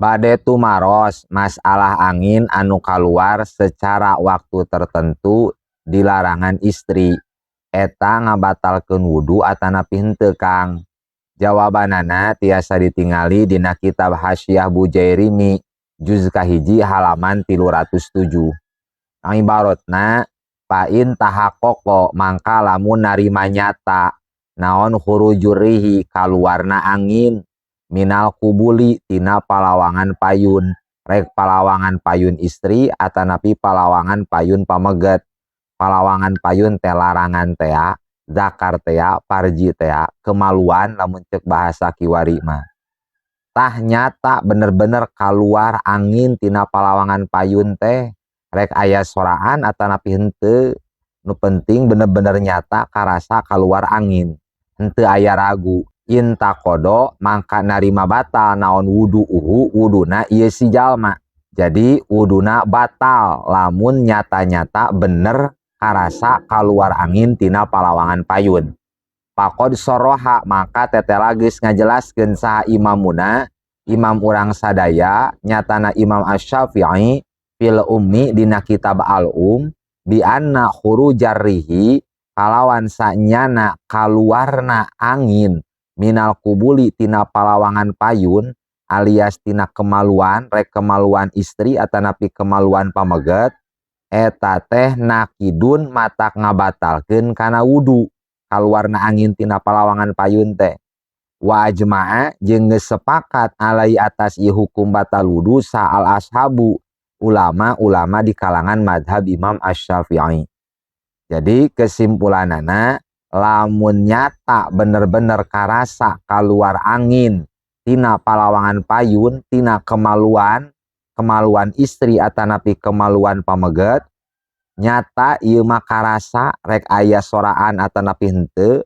Bade tumaros masalah angin anu kaluar secara waktu tertentu di larangan istri. Eta ngabatalkeun wudu atanapi henteu Kang. Jawabanana tiasa ditingali dina kitab Hasyiah Bujairimi juz kahiji halaman 307. Kang ibaratna pain tahakoko mangka lamun narima nyata naon hurujurihi kaluarna angin minal kubuli tina palawangan payun, rek palawangan payun istri atanapi palawangan payun pameget. Palawangan payun teh larangan tea, zakar tea, parji tea, kemaluan lamun cek bahasa kiwari mah. Tah nyata bener-bener kaluar angin tina palawangan payun teh rek aya soraan atanapi henteu. Nu penting bener-bener nyata karasa kaluar angin, henteu aya ragu. Intakodo mangka narima batal naon wudu wuduna ieu si jalma. Jadi wuduna batal lamun nyata-nyata bener karasa kaluar angin tina palawangan payun. Pakod soroha maka tetela geus ngajelaskeun saha imamuna, imam urang sadaya nyatana Imam Asy-Syafi'i fil ummi dina kitab al-um bi anna khurujarrihi kalawan sanyana kaluarna angin minal kubuli tina palawangan payun alias tina kemaluan rek kemaluan istri atanapi kemaluan pameget eta teh nakidun matak ngabatalkeun kana wudu kaluarna angin tina palawangan payun teh. Wa ajma'a jeung geus sepakat alai atas ieu hukum batal wudu sa al ashabu ulama-ulama di kalangan madhab Imam Asy-Syafi'i. Jadi kesimpulanana lamun nyata bener-bener karasa kaluar angin tina palawangan payun tina kemaluan istri atanapi kemaluan pameget nyata ieu mah karasa rek aya soraan atanapi henteu